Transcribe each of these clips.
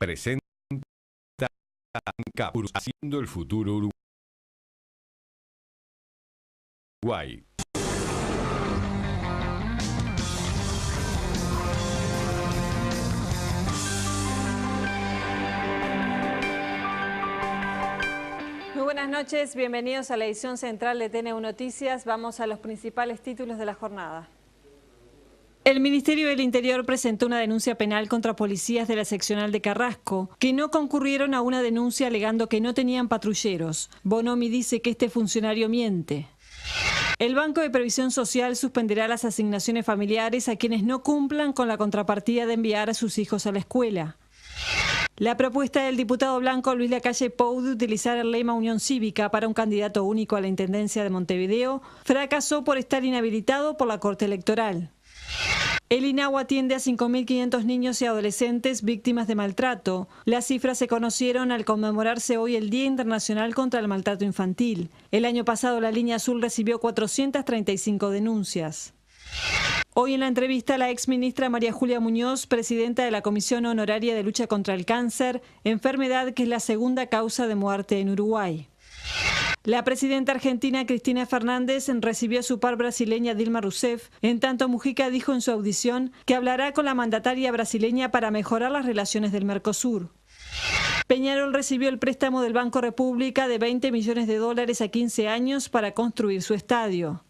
presenta Ancapur haciendo el futuro Uruguay. Muy buenas noches, bienvenidos a la edición central de TNU Noticias. Vamos a los principales títulos de la jornada. El Ministerio del Interior presentó una denuncia penal contra policías de la seccional de Carrasco, que no concurrieron a una denuncia alegando que no tenían patrulleros. Bonomi dice que este funcionario miente. El Banco de Previsión Social suspenderá las asignaciones familiares a quienes no cumplan con la contrapartida de enviar a sus hijos a la escuela. La propuesta del diputado blanco Luis Lacalle Pou de utilizar el lema Unión Cívica para un candidato único a la Intendencia de Montevideo fracasó por estar inhabilitado por la Corte Electoral. El INAU atiende a 5.500 niños y adolescentes víctimas de maltrato. Las cifras se conocieron al conmemorarse hoy el Día Internacional contra el Maltrato Infantil. El año pasado la Línea Azul recibió 435 denuncias. Hoy en la entrevista la exministra María Julia Muñoz, presidenta de la Comisión Honoraria de Lucha contra el Cáncer, enfermedad que es la segunda causa de muerte en Uruguay. La presidenta argentina Cristina Fernández recibió a su par brasileña Dilma Rousseff, en tanto Mujica dijo en su audición que hablará con la mandataria brasileña para mejorar las relaciones del Mercosur. Peñarol recibió el préstamo del Banco República de $20 millones a 15 años para construir su estadio.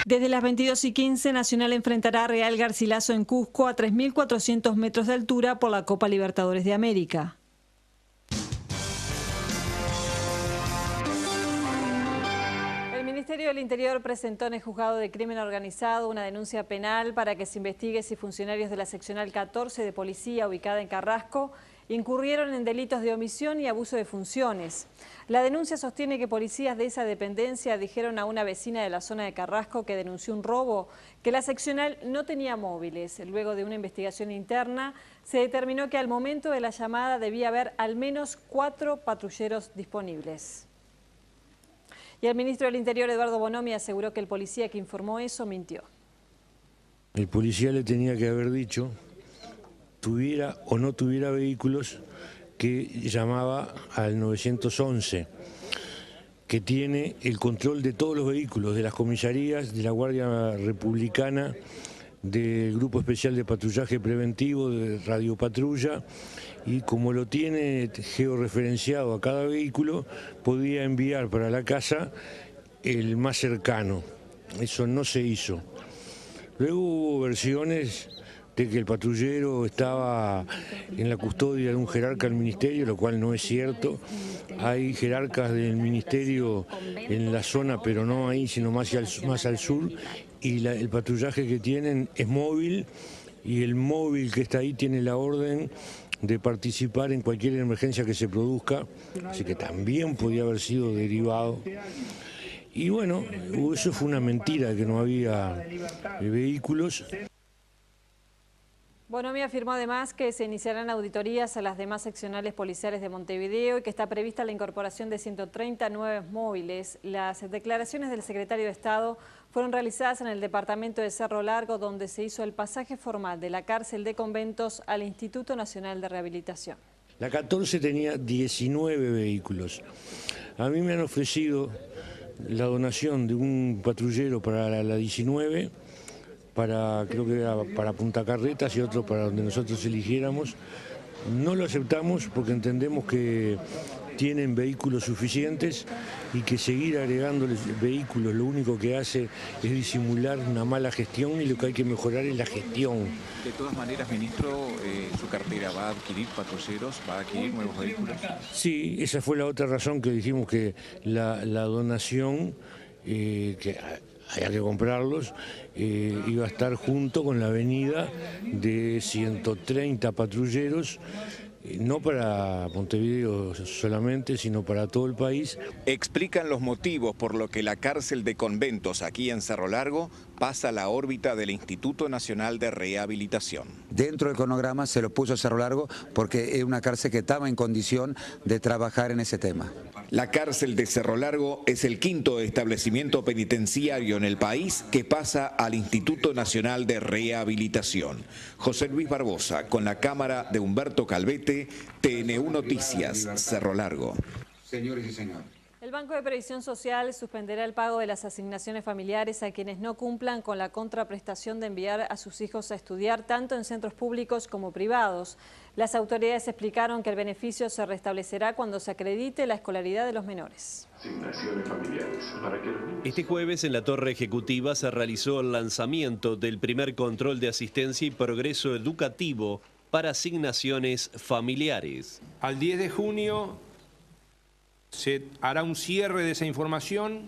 Desde las 22:15, Nacional enfrentará a Real Garcilaso en Cusco a 3.400 metros de altura por la Copa Libertadores de América. El Ministerio del Interior presentó en el Juzgado de Crimen Organizado una denuncia penal para que se investigue si funcionarios de la seccional 14 de policía ubicada en Carrasco incurrieron en delitos de omisión y abuso de funciones. La denuncia sostiene que policías de esa dependencia dijeron a una vecina de la zona de Carrasco que denunció un robo que la seccional no tenía móviles. Luego de una investigación interna se determinó que al momento de la llamada debía haber al menos 4 patrulleros disponibles. Y el ministro del Interior, Eduardo Bonomi, aseguró que el policía que informó eso mintió. El policía le tenía que haber dicho, tuviera o no tuviera vehículos, que llamaba al 911, que tiene el control de todos los vehículos, de las comisarías, de la Guardia Republicana, del Grupo Especial de Patrullaje Preventivo, de Radio Patrulla, y como lo tiene georreferenciado a cada vehículo, podía enviar para la casa el más cercano. Eso no se hizo. Luego hubo versiones de que el patrullero estaba en la custodia de un jerarca del ministerio, lo cual no es cierto. Hay jerarcas del ministerio en la zona, pero no ahí, sino más al sur, y el patrullaje que tienen es móvil, y el móvil que está ahí tiene la orden de participar en cualquier emergencia que se produzca, así que también podía haber sido derivado. Y bueno, eso fue una mentira, que no había vehículos. Bonomi afirmó además que se iniciarán auditorías a las demás seccionales policiales de Montevideo y que está prevista la incorporación de 130 nuevos móviles. Las declaraciones del secretario de Estado fueron realizadas en el departamento de Cerro Largo, donde se hizo el pasaje formal de la cárcel de conventos al Instituto Nacional de Rehabilitación. La 14 tenía 19 vehículos. A mí me han ofrecido la donación de un patrullero para la 19, creo que era para Punta Carretas, y otro para donde nosotros eligiéramos. No lo aceptamos porque entendemos que tienen vehículos suficientes y que seguir agregándoles vehículos lo único que hace es disimular una mala gestión, y lo que hay que mejorar es la gestión. De todas maneras, ministro, ¿su cartera va a adquirir patrulleros, va a adquirir nuevos vehículos? Sí, esa fue la otra razón que dijimos que la donación, que había que comprarlos, iba a estar junto con la venida de 130 patrulleros, no para Montevideo solamente, sino para todo el país. Explican los motivos por lo que la cárcel de conventos aquí en Cerro Largo pasa a la órbita del Instituto Nacional de Rehabilitación. Dentro del cronograma se lo puso Cerro Largo porque es una cárcel que estaba en condición de trabajar en ese tema. La cárcel de Cerro Largo es el quinto establecimiento penitenciario en el país que pasa al Instituto Nacional de Rehabilitación. José Luis Barbosa, con la cámara de Humberto Calvete, Fuente, TNU Noticias, Cerro Largo. Señores y señores. El Banco de Previsión Social suspenderá el pago de las asignaciones familiares a quienes no cumplan con la contraprestación de enviar a sus hijos a estudiar tanto en centros públicos como privados. Las autoridades explicaron que el beneficio se restablecerá cuando se acredite la escolaridad de los menores. Asignaciones familiares. Este jueves en la Torre Ejecutiva se realizó el lanzamiento del primer control de asistencia y progreso educativo para asignaciones familiares. Al 10 de junio se hará un cierre de esa información,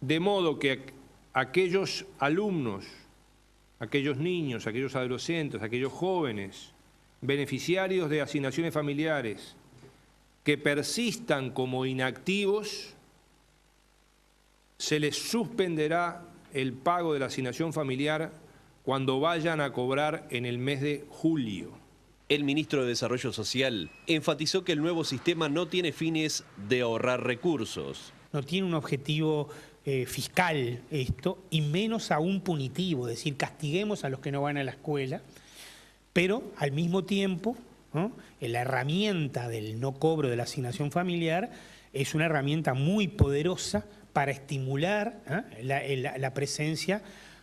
de modo que aquellos alumnos, aquellos niños, aquellos adolescentes, aquellos jóvenes, beneficiarios de asignaciones familiares que persistan como inactivos, se les suspenderá el pago de la asignación familiar cuando vayan a cobrar en el mes de julio. El ministro de Desarrollo Social enfatizó que el nuevo sistema no tiene fines de ahorrar recursos. No tiene un objetivo fiscal esto, y menos aún punitivo, es decir, castiguemos a los que no van a la escuela, pero al mismo tiempo, ¿no?, la herramienta del no cobro de la asignación familiar es una herramienta muy poderosa para estimular la presencia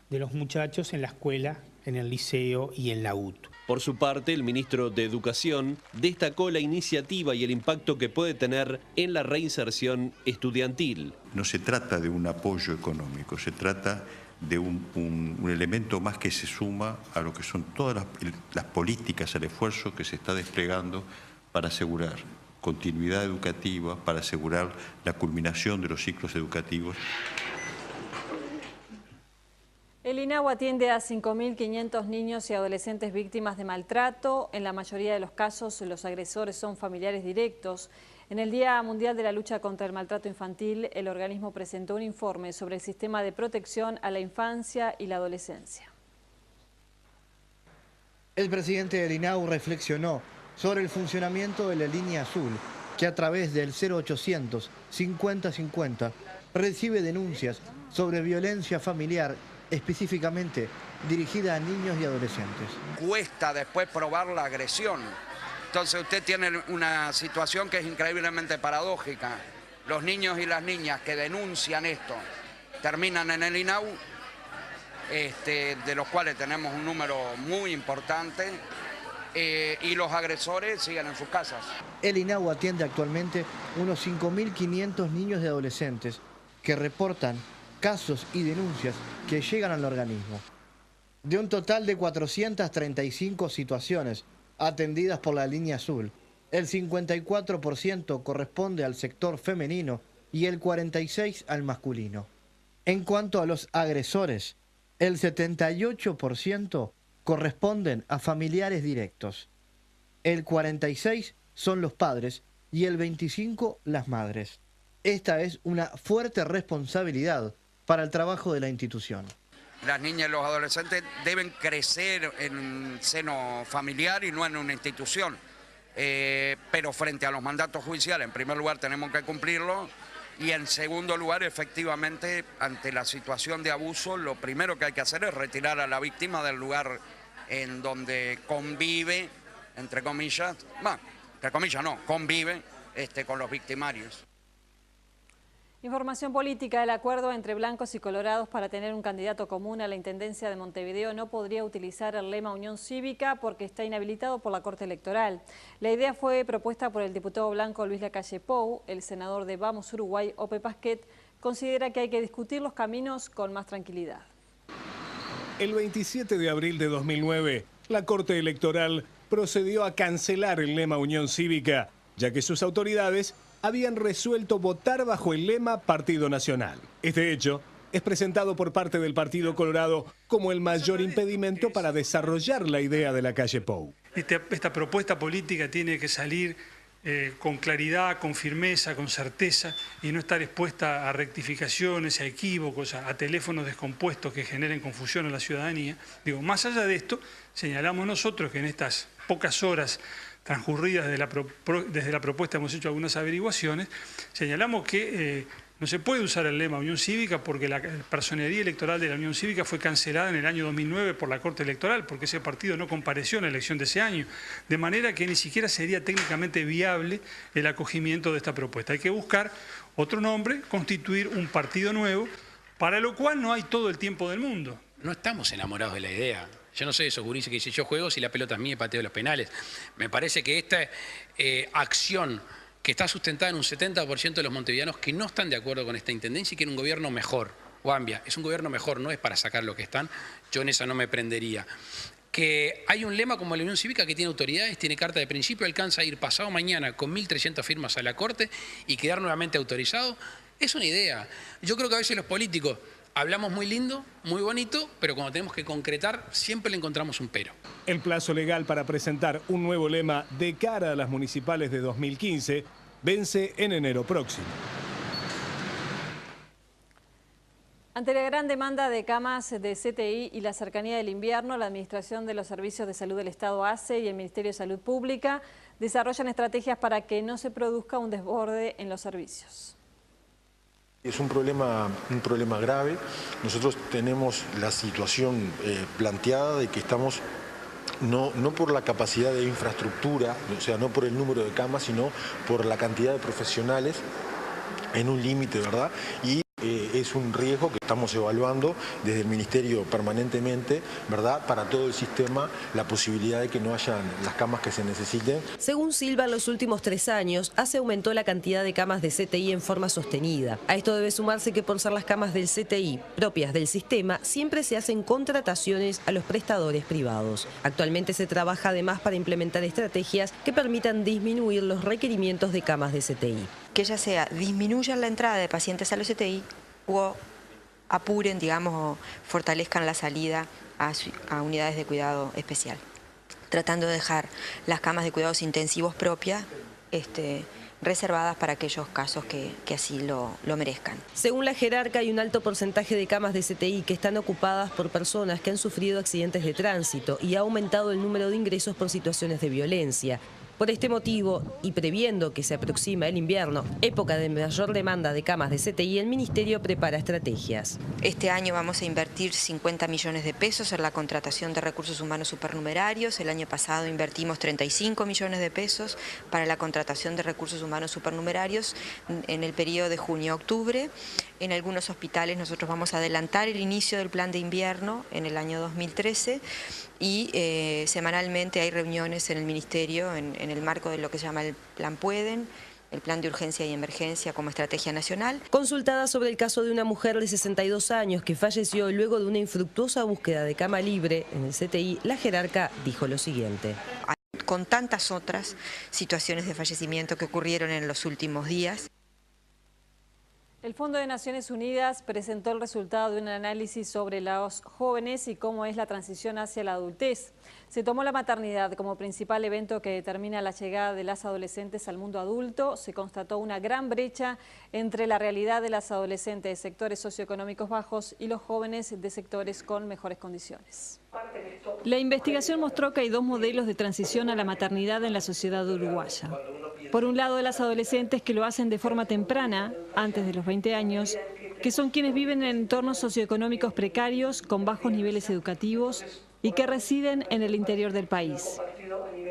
de los muchachos en la escuela, en el liceo y en la UTU. Por su parte, el ministro de Educación destacó la iniciativa y el impacto que puede tener en la reinserción estudiantil. No se trata de un apoyo económico, se trata de un elemento más que se suma a lo que son todas las políticas, el esfuerzo que se está desplegando para asegurar continuidad educativa, para asegurar la culminación de los ciclos educativos. El INAU atiende a 5.500 niños y adolescentes víctimas de maltrato. En la mayoría de los casos, los agresores son familiares directos. En el Día Mundial de la Lucha contra el Maltrato Infantil, el organismo presentó un informe sobre el sistema de protección a la infancia y la adolescencia. El presidente del INAU reflexionó sobre el funcionamiento de la línea azul, que a través del 0800 5050 recibe denuncias sobre violencia familiar, específicamente dirigida a niños y adolescentes. Cuesta después probar la agresión. Entonces usted tiene una situación que es increíblemente paradójica. Los niños y las niñas que denuncian esto terminan en el INAU, de los cuales tenemos un número muy importante, y los agresores siguen en sus casas. El INAU atiende actualmente unos 5.500 niños y adolescentes que reportan casos y denuncias que llegan al organismo. De un total de 435 situaciones atendidas por la línea azul, el 54% corresponde al sector femenino y el 46% al masculino. En cuanto a los agresores, el 78% corresponden a familiares directos, el 46% son los padres y el 25% las madres. Esta es una fuerte responsabilidad para el trabajo de la institución. Las niñas y los adolescentes deben crecer en un seno familiar y no en una institución. Pero frente a los mandatos judiciales, en primer lugar tenemos que cumplirlo, y en segundo lugar, efectivamente, ante la situación de abuso, lo primero que hay que hacer es retirar a la víctima del lugar en donde convive, entre comillas, convive con los victimarios. Información política. El acuerdo entre blancos y colorados para tener un candidato común a la Intendencia de Montevideo no podría utilizar el lema Unión Cívica porque está inhabilitado por la Corte Electoral. La idea fue propuesta por el diputado blanco Luis Lacalle Pou. El senador de Vamos Uruguay, Ope Pasquet, considera que hay que discutir los caminos con más tranquilidad. El 27 de abril de 2009, la Corte Electoral procedió a cancelar el lema Unión Cívica, ya que sus autoridades habían resuelto votar bajo el lema Partido Nacional. Este hecho es presentado por parte del Partido Colorado como el mayor impedimento para desarrollar la idea de Lacalle Pou. Esta propuesta política tiene que salir con claridad, con firmeza, con certeza, y no estar expuesta a rectificaciones, a equívocos, a teléfonos descompuestos que generen confusión en la ciudadanía. Digo, más allá de esto, señalamos nosotros que en estas pocas horas transcurridas desde la propuesta hemos hecho algunas averiguaciones, señalamos que No se puede usar el lema Unión Cívica porque la personería electoral de la Unión Cívica fue cancelada en el año 2009 por la Corte Electoral, porque ese partido no compareció en la elección de ese año. De manera que ni siquiera sería técnicamente viable el acogimiento de esta propuesta. Hay que buscar otro nombre, constituir un partido nuevo, para lo cual no hay todo el tiempo del mundo. No estamos enamorados de la idea. Yo no soy de esos gurises que dicen yo juego si la pelota es mía y pateo los penales. Me parece que esta acción que está sustentada en un 70% de los montevideanos que no están de acuerdo con esta intendencia y quieren un gobierno mejor. Guambia, es un gobierno mejor, no es para sacar lo que están. Yo en esa no me prendería. Que hay un lema como la Unión Cívica que tiene autoridades, tiene carta de principio, alcanza a ir pasado mañana con 1.300 firmas a la Corte y quedar nuevamente autorizado, es una idea. Yo creo que a veces los políticos hablamos muy lindo, muy bonito, pero cuando tenemos que concretar siempre le encontramos un pero. El plazo legal para presentar un nuevo lema de cara a las municipales de 2015 vence en enero próximo. Ante la gran demanda de camas de CTI y la cercanía del invierno, la Administración de los Servicios de Salud del Estado ACE y el Ministerio de Salud Pública desarrollan estrategias para que no se produzca un desborde en los servicios. Es un problema grave. Nosotros tenemos la situación planteada de que estamos no por la capacidad de infraestructura, o sea, no por el número de camas, sino por la cantidad de profesionales en un límite, ¿verdad? Y es un riesgo que estamos evaluando desde el Ministerio permanentemente, ¿verdad? Para todo el sistema, la posibilidad de que no hayan las camas que se necesiten. Según Silva, en los últimos 3 años, ACE aumentó la cantidad de camas de CTI en forma sostenida. A esto debe sumarse que por ser las camas del CTI propias del sistema, siempre se hacen contrataciones a los prestadores privados. Actualmente se trabaja además para implementar estrategias que permitan disminuir los requerimientos de camas de CTI. Que ya sea disminuyan la entrada de pacientes a los CTI o apuren, digamos, o fortalezcan la salida a unidades de cuidado especial, tratando de dejar las camas de cuidados intensivos propias reservadas para aquellos casos que así lo merezcan. Según la jerarca, hay un alto porcentaje de camas de CTI que están ocupadas por personas que han sufrido accidentes de tránsito y ha aumentado el número de ingresos por situaciones de violencia. Por este motivo, y previendo que se aproxima el invierno, época de mayor demanda de camas de CTI, el Ministerio prepara estrategias. Este año vamos a invertir 50 millones de pesos en la contratación de recursos humanos supernumerarios. El año pasado invertimos 35 millones de pesos para la contratación de recursos humanos supernumerarios en el periodo de junio a octubre. En algunos hospitales nosotros vamos a adelantar el inicio del plan de invierno en el año 2013 y semanalmente hay reuniones en el Ministerio en el marco de lo que se llama el Plan Pueden, el Plan de Urgencia y Emergencia como estrategia nacional. Consultada sobre el caso de una mujer de 62 años que falleció luego de una infructuosa búsqueda de cama libre en el CTI, la jerarca dijo lo siguiente. Con tantas otras situaciones de fallecimiento que ocurrieron en los últimos días. El Fondo de Naciones Unidas presentó el resultado de un análisis sobre los jóvenes y cómo es la transición hacia la adultez. Se tomó la maternidad como principal evento que determina la llegada de las adolescentes al mundo adulto. Se constató una gran brecha entre la realidad de las adolescentes de sectores socioeconómicos bajos y los jóvenes de sectores con mejores condiciones. La investigación mostró que hay 2 modelos de transición a la maternidad en la sociedad uruguaya. Por un lado, las adolescentes que lo hacen de forma temprana, antes de los 20 años, que son quienes viven en entornos socioeconómicos precarios, con bajos niveles educativos y que residen en el interior del país.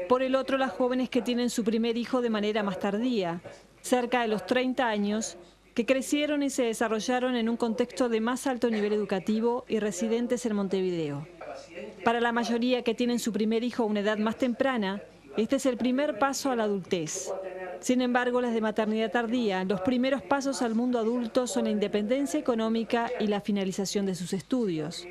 Por el otro, las jóvenes que tienen su primer hijo de manera más tardía, cerca de los 30 años, que crecieron y se desarrollaron en un contexto de más alto nivel educativo y residentes en Montevideo. Para la mayoría que tienen su primer hijo a una edad más temprana, este es el primer paso a la adultez. Sin embargo, las de maternidad tardía, los primeros pasos al mundo adulto son la independencia económica y la finalización de sus estudios.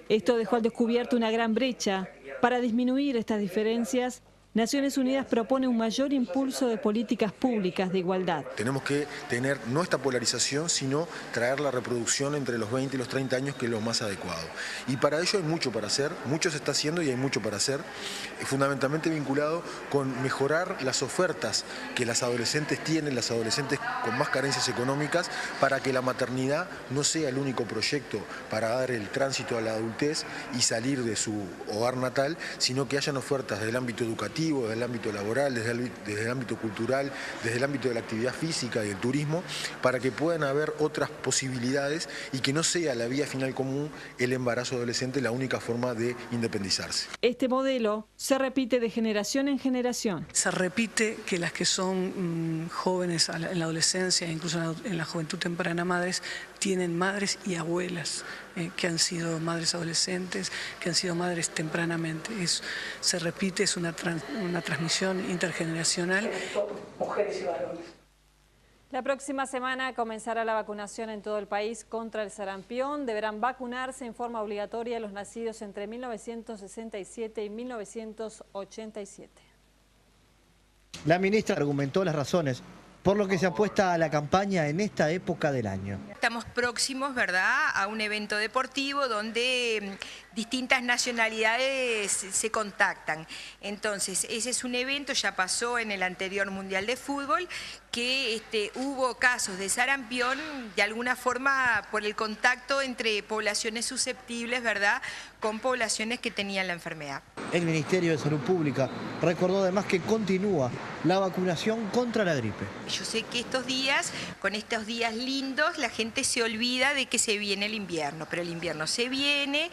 Esto dejó al descubierto una gran brecha. Para disminuir estas diferencias, Naciones Unidas propone un mayor impulso de políticas públicas de igualdad. Tenemos que tener no esta polarización, sino traer la reproducción entre los 20 y los 30 años, que es lo más adecuado. Y para ello hay mucho para hacer, mucho se está haciendo y hay mucho para hacer, fundamentalmente vinculado con mejorar las ofertas que las adolescentes tienen, las adolescentes con más carencias económicas, para que la maternidad no sea el único proyecto para dar el tránsito a la adultez y salir de su hogar natal, sino que hayan ofertas del ámbito educativo, educativo, desde el ámbito laboral, desde el ámbito cultural, desde el ámbito de la actividad física y el turismo, para que puedan haber otras posibilidades y que no sea la vía final común el embarazo adolescente la única forma de independizarse. Este modelo se repite de generación en generación. Se repite que las que son jóvenes en la adolescencia, incluso en la juventud temprana, madres, tienen madres y abuelas que han sido madres adolescentes, que han sido madres tempranamente. Se repite, es una transmisión intergeneracional. Mujeres y varones. La próxima semana comenzará la vacunación en todo el país contra el sarampión. Deberán vacunarse en forma obligatoria los nacidos entre 1967 y 1987. La ministra argumentó las razones por lo que se apuesta a la campaña en esta época del año. Estamos próximos, ¿verdad?, a un evento deportivo donde distintas nacionalidades se contactan. Entonces, ese es un evento, ya pasó en el anterior Mundial de Fútbol, que hubo casos de sarampión, de alguna forma, por el contacto entre poblaciones susceptibles, ¿verdad?, con poblaciones que tenían la enfermedad. El Ministerio de Salud Pública recordó además que continúa la vacunación contra la gripe. Yo sé que estos días, con estos días lindos, la gente se olvida de que se viene el invierno, pero el invierno se viene.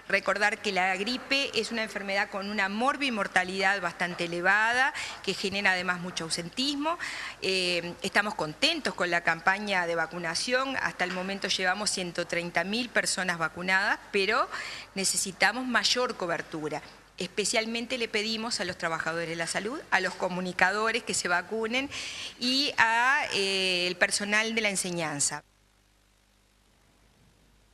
Recordar que la gripe es una enfermedad con una morbimortalidad bastante elevada, que genera además mucho ausentismo. Estamos contentos con la campaña de vacunación. Hasta el momento llevamos 130.000 personas vacunadas, pero necesitamos mayor cobertura. Especialmente le pedimos a los trabajadores de la salud, a los comunicadores que se vacunen y al personal de la enseñanza.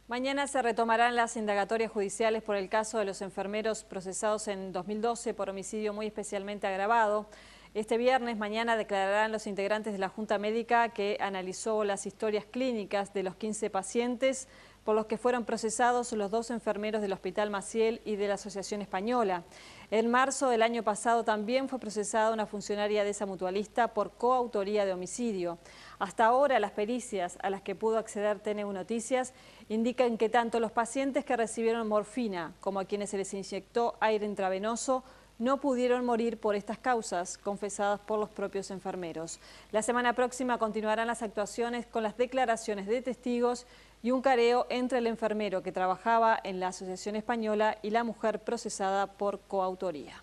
Mañana se retomarán las indagatorias judiciales por el caso de los enfermeros procesados en 2012 por homicidio muy especialmente agravado. Este viernes, mañana, declararán los integrantes de la Junta Médica que analizó las historias clínicas de los 15 pacientes por los que fueron procesados los 2 enfermeros del Hospital Maciel y de la Asociación Española. En marzo del año pasado también fue procesada una funcionaria de esa mutualista por coautoría de homicidio. Hasta ahora las pericias a las que pudo acceder TNU Noticias indican que tanto los pacientes que recibieron morfina como a quienes se les inyectó aire intravenoso no pudieron morir por estas causas, confesadas por los propios enfermeros. La semana próxima continuarán las actuaciones con las declaraciones de testigos y un careo entre el enfermero que trabajaba en la Asociación Española y la mujer procesada por coautoría.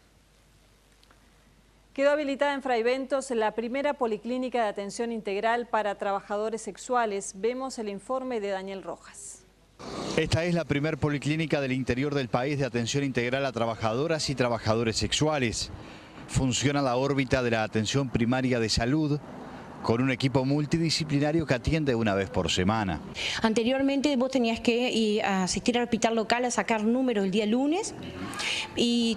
Quedó habilitada en Fraiventos la primera policlínica de atención integral para trabajadores sexuales. Vemos el informe de Daniel Rojas. Esta es la primer policlínica del interior del país de atención integral a trabajadoras y trabajadores sexuales. Funciona la órbita de la atención primaria de salud, con un equipo multidisciplinario que atiende una vez por semana. Anteriormente vos tenías que asistir al hospital local a sacar números el día lunes y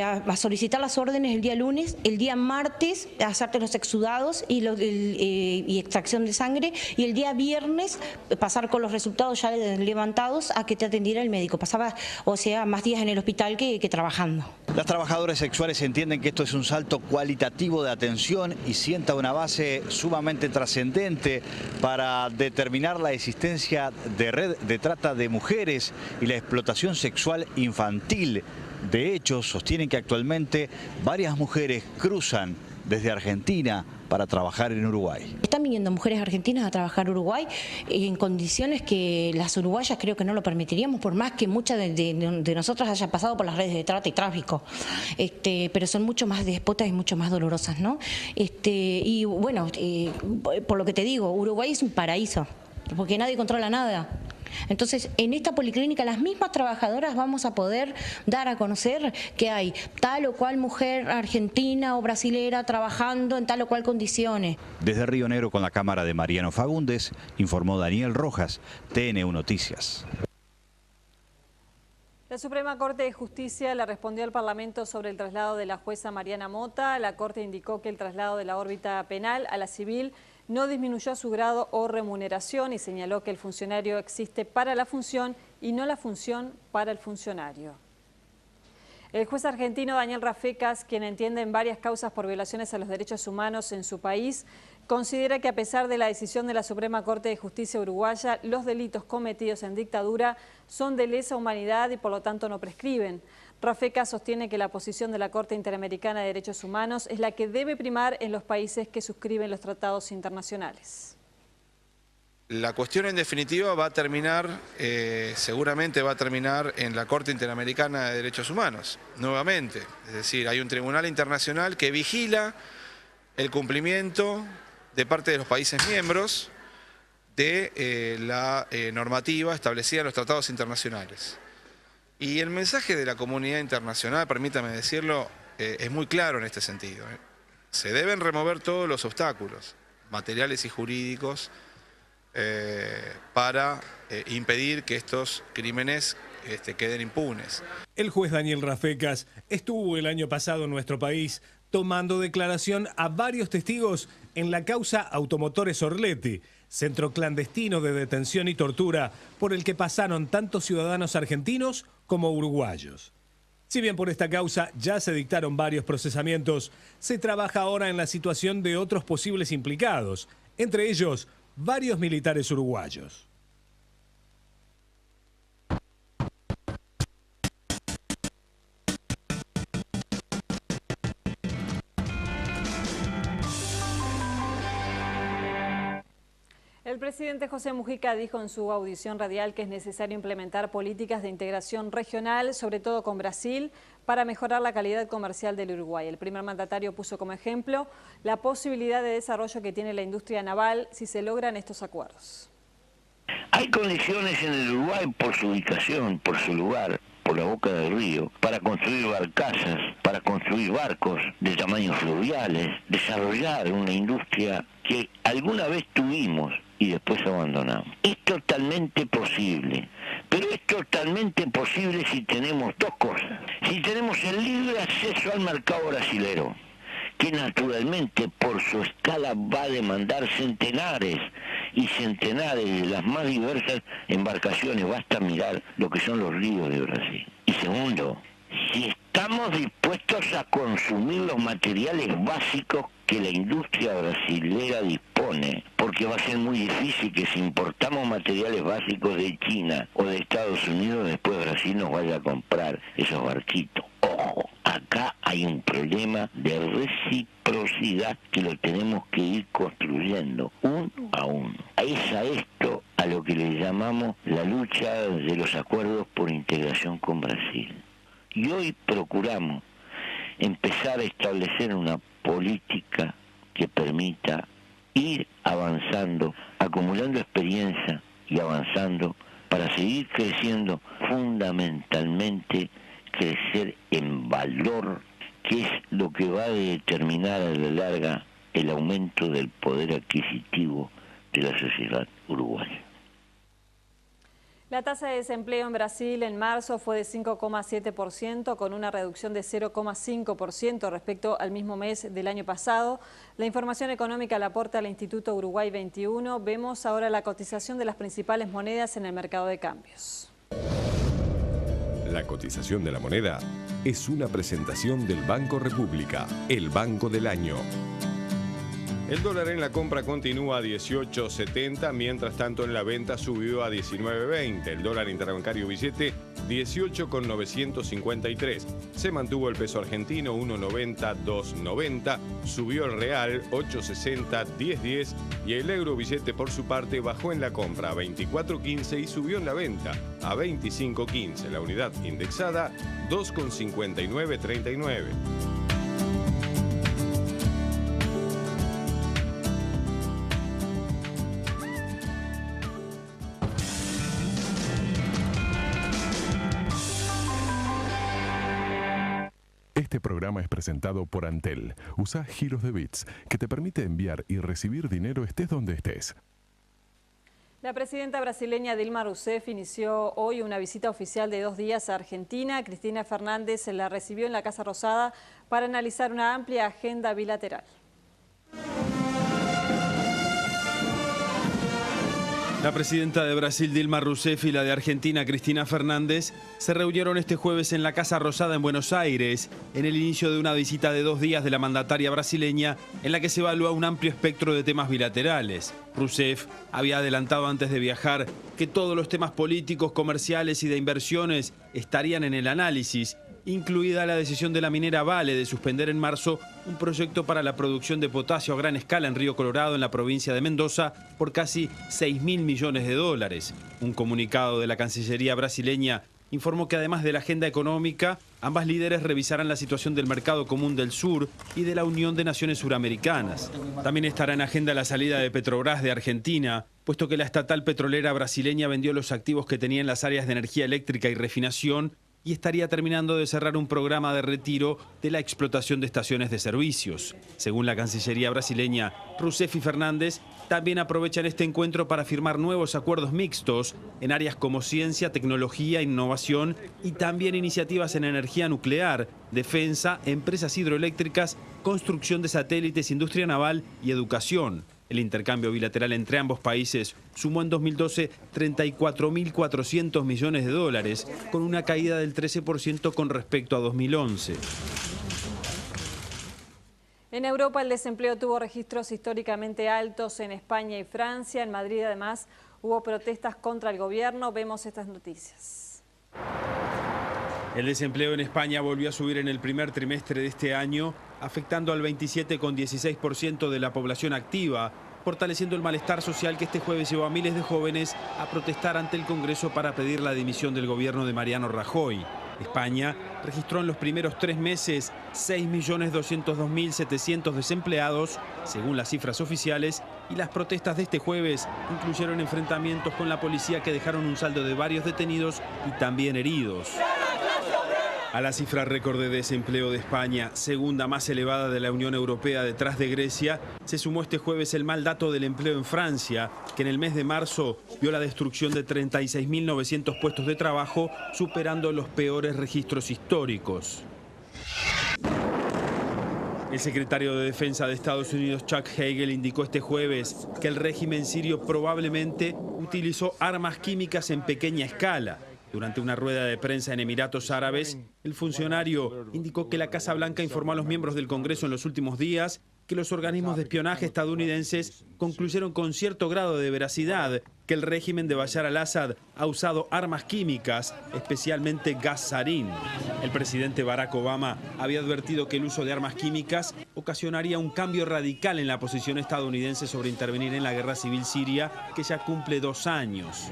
a solicitar las órdenes el día lunes, el día martes a hacerte los exudados y extracción de sangre, y el día viernes pasar con los resultados ya levantados a que te atendiera el médico. Pasaba, o sea, más días en el hospital que trabajando. Las trabajadoras sexuales entienden que esto es un salto cualitativo de atención y sienta una base sumamente trascendente para determinar la existencia de red de trata de mujeres y la explotación sexual infantil. De hecho, sostienen que actualmente varias mujeres cruzan desde Argentina para trabajar en Uruguay. Están viniendo mujeres argentinas a trabajar en Uruguay en condiciones que las uruguayas creo que no lo permitiríamos, por más que muchas de nosotras hayan pasado por las redes de trata y tráfico, pero son mucho más despotas y mucho más dolorosas, ¿no? Y bueno, por lo que te digo, Uruguay es un paraíso, porque nadie controla nada. Entonces, en esta policlínica las mismas trabajadoras vamos a poder dar a conocer que hay tal o cual mujer argentina o brasilera trabajando en tal o cual condiciones. Desde Río Negro, con la cámara de Mariano Fagundes, informó Daniel Rojas, TNU Noticias. La Suprema Corte de Justicia le respondió al Parlamento sobre el traslado de la jueza Mariana Mota. La Corte indicó que el traslado de la órbita penal a la civil no disminuyó su grado o remuneración y señaló que el funcionario existe para la función y no la función para el funcionario. El juez argentino Daniel Rafecas, quien entiende en varias causas por violaciones a los derechos humanos en su país, considera que a pesar de la decisión de la Suprema Corte de Justicia uruguaya, los delitos cometidos en dictadura son de lesa humanidad y por lo tanto no prescriben. Rafecas sostiene que la posición de la Corte Interamericana de Derechos Humanos es la que debe primar en los países que suscriben los tratados internacionales. La cuestión en definitiva va a terminar, seguramente va a terminar en la Corte Interamericana de Derechos Humanos, nuevamente. Es decir, hay un tribunal internacional que vigila el cumplimiento de parte de los países miembros de la normativa establecida en los tratados internacionales. Y el mensaje de la comunidad internacional, permítame decirlo, es muy claro en este sentido. Se deben remover todos los obstáculos, materiales y jurídicos, para impedir que estos crímenes queden impunes. El juez Daniel Rafecas estuvo el año pasado en nuestro país tomando declaración a varios testigos en la causa Automotores Orletti, centro clandestino de detención y tortura por el que pasaron tanto ciudadanos argentinos como uruguayos. Si bien por esta causa ya se dictaron varios procesamientos, se trabaja ahora en la situación de otros posibles implicados, entre ellos varios militares uruguayos. El presidente José Mujica dijo en su audición radial que es necesario implementar políticas de integración regional, sobre todo con Brasil, para mejorar la calidad comercial del Uruguay. El primer mandatario puso como ejemplo la posibilidad de desarrollo que tiene la industria naval si se logran estos acuerdos. Hay condiciones en el Uruguay por su ubicación, por su lugar, por la boca del río, para construir barcazas, para construir barcos de tamaños fluviales, desarrollar una industria que alguna vez tuvimos y después abandonamos. Es totalmente posible, pero es totalmente posible si tenemos dos cosas. Si tenemos el libre acceso al mercado brasilero, que naturalmente por su escala va a demandar centenares y centenares de las más diversas embarcaciones, basta mirar lo que son los ríos de Brasil. Y segundo, si estamos dispuestos a consumir los materiales básicos que la industria brasilera dispone, porque va a ser muy difícil que si importamos materiales básicos de China o de Estados Unidos, después Brasil nos vaya a comprar esos barquitos. Ojo, acá hay un problema de reciprocidad que lo tenemos que ir construyendo uno a uno. Es a esto a lo que le llamamos la lucha de los acuerdos por integración con Brasil. Y hoy procuramos empezar a establecer una política que permita ir avanzando, acumulando experiencia y avanzando para seguir creciendo, fundamentalmente crecer en valor, que es lo que va a determinar a la larga el aumento del poder adquisitivo de la sociedad uruguaya. La tasa de desempleo en Brasil en marzo fue de 5,7%, con una reducción de 0,5% respecto al mismo mes del año pasado. La información económica la aporta el Instituto Uruguay 21. Vemos ahora la cotización de las principales monedas en el mercado de cambios. La cotización de la moneda es una presentación del Banco República, el banco del año. El dólar en la compra continúa a 18.70, mientras tanto en la venta subió a 19.20. El dólar interbancario billete 18,953. Se mantuvo el peso argentino 1.90, 2.90. Subió el real 8.60, 10.10. Y el euro billete por su parte bajó en la compra a 24.15 y subió en la venta a 25.15. La unidad indexada 2,5939. Este programa es presentado por Antel. Usa giros de bits, que te permite enviar y recibir dinero estés donde estés. La presidenta brasileña Dilma Rousseff inició hoy una visita oficial de 2 días a Argentina. Cristina Fernández la recibió en la Casa Rosada para analizar una amplia agenda bilateral. La presidenta de Brasil, Dilma Rousseff, y la de Argentina, Cristina Fernández, se reunieron este jueves en la Casa Rosada en Buenos Aires, en el inicio de una visita de 2 días de la mandataria brasileña, en la que se evalúa un amplio espectro de temas bilaterales. Rousseff había adelantado antes de viajar que todos los temas políticos, comerciales y de inversiones estarían en el análisis, incluida la decisión de la minera Vale de suspender en marzo un proyecto para la producción de potasio a gran escala en Río Colorado, en la provincia de Mendoza, por casi 6.000 millones de dólares. Un comunicado de la Cancillería brasileña informó que además de la agenda económica, ambas líderes revisarán la situación del Mercado Común del Sur y de la Unión de Naciones Suramericanas. También estará en agenda la salida de Petrobras de Argentina, puesto que la estatal petrolera brasileña vendió los activos que tenía en las áreas de energía eléctrica y refinación y estaría terminando de cerrar un programa de retiro de la explotación de estaciones de servicios. Según la Cancillería brasileña, Rousseff y Fernández también aprovechan este encuentro para firmar nuevos acuerdos mixtos en áreas como ciencia, tecnología, innovación y también iniciativas en energía nuclear, defensa, empresas hidroeléctricas, construcción de satélites, industria naval y educación. El intercambio bilateral entre ambos países sumó en 2012 34.400 millones de dólares, con una caída del 13% con respecto a 2011. En Europa el desempleo tuvo registros históricamente altos en España y Francia. En Madrid además hubo protestas contra el gobierno. Vemos estas noticias. El desempleo en España volvió a subir en el primer trimestre de este año, afectando al 27,16% de la población activa, fortaleciendo el malestar social que este jueves llevó a miles de jóvenes a protestar ante el Congreso para pedir la dimisión del gobierno de Mariano Rajoy. España registró en los primeros 3 meses 6.202.700 desempleados, según las cifras oficiales, y las protestas de este jueves incluyeron enfrentamientos con la policía que dejaron un saldo de varios detenidos y también heridos. A la cifra récord de desempleo de España, segunda más elevada de la Unión Europea detrás de Grecia, se sumó este jueves el mal dato del empleo en Francia, que en el mes de marzo vio la destrucción de 36.900 puestos de trabajo, superando los peores registros históricos. El secretario de Defensa de Estados Unidos, Chuck Hagel, indicó este jueves que el régimen sirio probablemente utilizó armas químicas en pequeña escala. Durante una rueda de prensa en Emiratos Árabes, el funcionario indicó que la Casa Blanca informó a los miembros del Congreso en los últimos días que los organismos de espionaje estadounidenses concluyeron con cierto grado de veracidad que el régimen de Bashar al-Assad ha usado armas químicas, especialmente gas sarín. El presidente Barack Obama había advertido que el uso de armas químicas ocasionaría un cambio radical en la posición estadounidense sobre intervenir en la guerra civil siria, que ya cumple 2 años.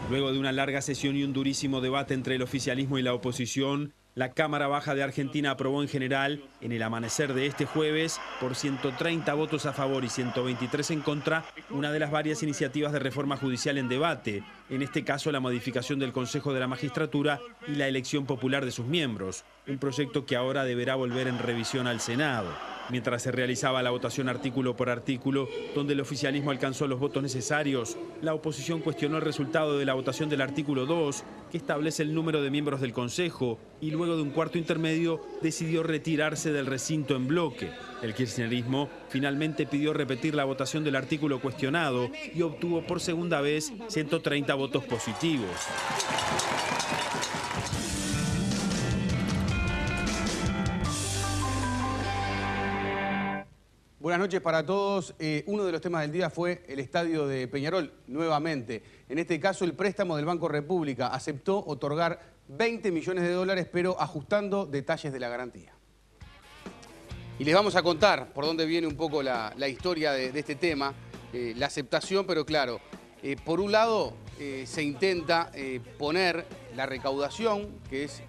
Luego de una larga sesión y un durísimo debate entre el oficialismo y la oposición, la Cámara Baja de Argentina aprobó en general, en el amanecer de este jueves, por 130 votos a favor y 123 en contra, una de las varias iniciativas de reforma judicial en debate, en este caso la modificación del Consejo de la Magistratura y la elección popular de sus miembros, un proyecto que ahora deberá volver en revisión al Senado. Mientras se realizaba la votación artículo por artículo, donde el oficialismo alcanzó los votos necesarios, la oposición cuestionó el resultado de la votación del artículo 2, que establece el número de miembros del Consejo, y luego de un cuarto intermedio decidió retirarse del recinto en bloque. El kirchnerismo finalmente pidió repetir la votación del artículo cuestionado y obtuvo por segunda vez 130 votos positivos. Buenas noches para todos. Uno de los temas del día fue el estadio de Peñarol, nuevamente. En este caso, el préstamo del Banco República aceptó otorgar 20 millones de dólares, pero ajustando detalles de la garantía. Y les vamos a contar por dónde viene un poco la historia de este tema, la aceptación, pero claro, por un lado se intenta poner la recaudación, que es,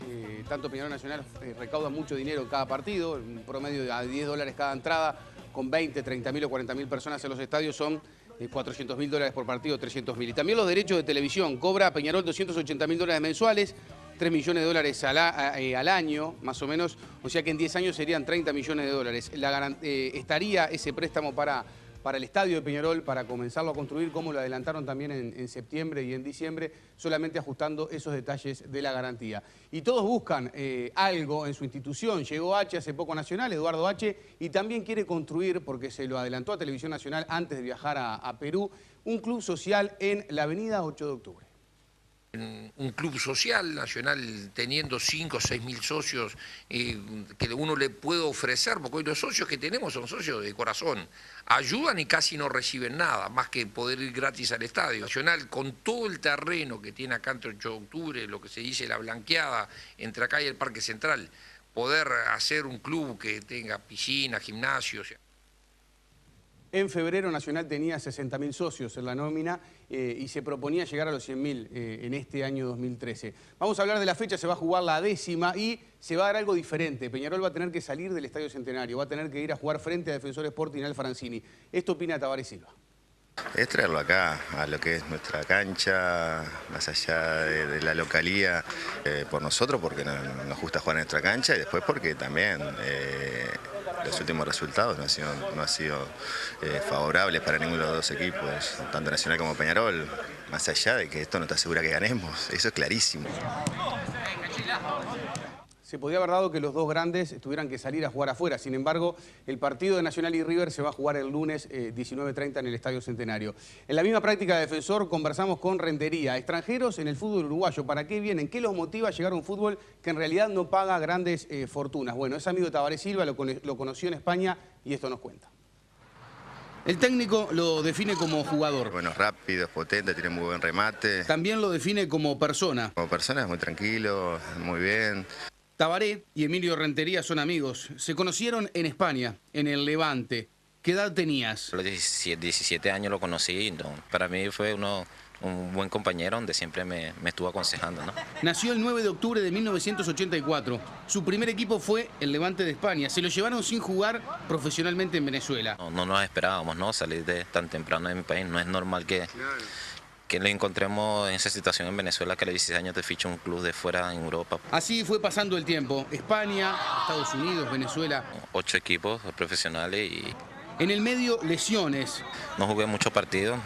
tanto Peñarol Nacional recauda mucho dinero en cada partido, un promedio de $10 cada entrada, con 20, 30.000 o 40.000 personas en los estadios son $400.000 por partido, 300.000. Y también los derechos de televisión. Cobra Peñarol $280.000 mensuales, $3 millones al año, más o menos. O sea que en 10 años serían $30 millones. Estaría ese préstamo para el estadio de Peñarol, para comenzarlo a construir, como lo adelantaron también en septiembre y en diciembre, solamente ajustando esos detalles de la garantía. Y todos buscan algo en su institución. Llegó H hace poco a Nacional, Eduardo H, y también quiere construir, porque se lo adelantó a Televisión Nacional antes de viajar a Perú, un club social en la avenida 8 de octubre. Un club social, Nacional teniendo 5 o 6 mil socios que uno le puede ofrecer, porque hoy los socios que tenemos son socios de corazón, ayudan y casi no reciben nada, más que poder ir gratis al estadio. Nacional, con todo el terreno que tiene acá entre 8 de octubre, lo que se dice la blanqueada, entre acá y el Parque Central, poder hacer un club que tenga piscina, gimnasio. En febrero Nacional tenía 60.000 socios en la nómina y se proponía llegar a los 100.000 en este año 2013. Vamos a hablar de la fecha, se va a jugar la 10ª y se va a dar algo diferente. Peñarol va a tener que salir del Estadio Centenario, va a tener que ir a jugar frente a Defensor Sporting al Francini. Esto opina Tabaré Silva. Es traerlo acá, a lo que es nuestra cancha, más allá de la localía, por nosotros, porque nos gusta jugar en nuestra cancha, y después porque también los últimos resultados no han sido favorables para ninguno de los dos equipos, tanto Nacional como Peñarol, más allá de que esto no te asegura que ganemos, eso es clarísimo. Se podía haber dado que los dos grandes tuvieran que salir a jugar afuera. Sin embargo, el partido de Nacional y River se va a jugar el lunes 19:30 en el Estadio Centenario. En la misma práctica de Defensor conversamos con Rentería. Extranjeros en el fútbol uruguayo, ¿para qué vienen? ¿Qué los motiva a llegar a un fútbol que en realidad no paga grandes fortunas? Bueno, es amigo de Tabaré Silva, lo conoció en España y esto nos cuenta. El técnico lo define como jugador. Bueno, rápido, es potente, tiene muy buen remate. También lo define como persona. Como persona es muy tranquilo, muy bien. Tabaré y Emilio Rentería son amigos. Se conocieron en España, en el Levante. ¿Qué edad tenías? A los 17 años lo conocí. ¿No? Para mí fue un buen compañero donde siempre me estuvo aconsejando, ¿no? Nació el 9 de octubre de 1984. Su primer equipo fue el Levante de España. Se lo llevaron sin jugar profesionalmente en Venezuela. No nos esperábamos, ¿no? Salir de tan temprano de mi país. No es normal que lo encontremos en esa situación en Venezuela, que a los 16 años te ficha un club de fuera en Europa. Así fue pasando el tiempo. España, Estados Unidos, Venezuela. 8 equipos profesionales y... En el medio, lesiones. No jugué muchos partidos,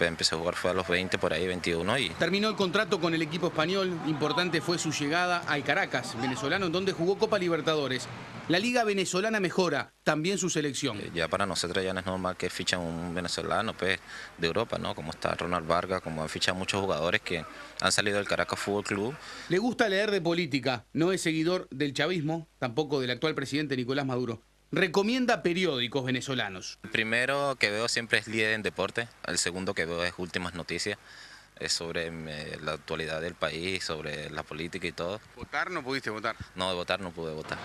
empecé a jugar fue a los 20, por ahí 21 y... Terminó el contrato con el equipo español. Importante fue su llegada al Caracas, venezolano, en donde jugó Copa Libertadores. La liga venezolana mejora, también su selección. Ya para nosotros ya no es normal que fichan un venezolano pues, de Europa, ¿no? Como está Ronald Vargas, como han fichado muchos jugadores que han salido del Caracas Fútbol Club. Le gusta leer de política, no es seguidor del chavismo, tampoco del actual presidente Nicolás Maduro. Recomienda periódicos venezolanos. El primero que veo siempre es Líder en Deporte, el segundo que veo es Últimas Noticias, es sobre la actualidad del país, sobre la política y todo. ¿Votar no pudiste votar? No, de votar no pude votar.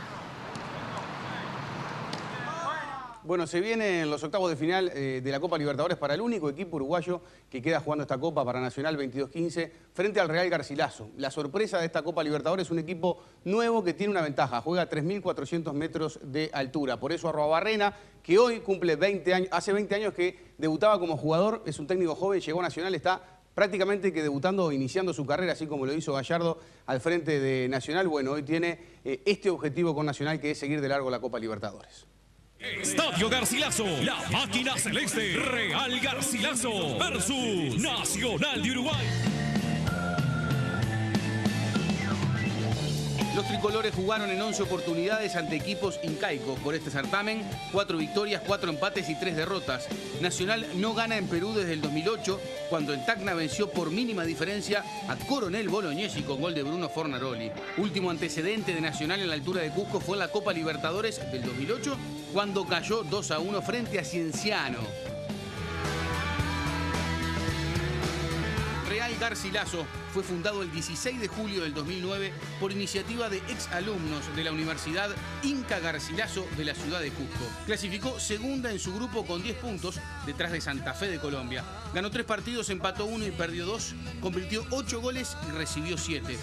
Bueno, se vienen los octavos de final de la Copa Libertadores para el único equipo uruguayo que queda jugando esta Copa, para Nacional 22-15, frente al Real Garcilaso. La sorpresa de esta Copa Libertadores es un equipo nuevo que tiene una ventaja, juega a 3.400 metros de altura. Por eso Arruabarrena, que hoy cumple 20 años, hace 20 años que debutaba como jugador, es un técnico joven, llegó a Nacional, está prácticamente que debutando o iniciando su carrera, así como lo hizo Gallardo al frente de Nacional. Bueno, hoy tiene este objetivo con Nacional, que es seguir de largo la Copa Libertadores. Estadio Garcilaso, la máquina celeste, Real Garcilaso versus Nacional de Uruguay. Los tricolores jugaron en 11 oportunidades ante equipos incaicos por este certamen, 4 victorias, 4 empates y 3 derrotas. Nacional no gana en Perú desde el 2008, cuando en Tacna venció por mínima diferencia a Coronel Bolognesi con gol de Bruno Fornaroli. Último antecedente de Nacional en la altura de Cusco fue en la Copa Libertadores del 2008, cuando cayó 2-1 frente a Cienciano. Real Garcilaso fue fundado el 16 de julio del 2009 por iniciativa de exalumnos de la Universidad Inca Garcilaso de la ciudad de Cusco. Clasificó segunda en su grupo con 10 puntos detrás de Santa Fe de Colombia. Ganó 3 partidos, empató 1 y perdió 2, convirtió 8 goles y recibió 7.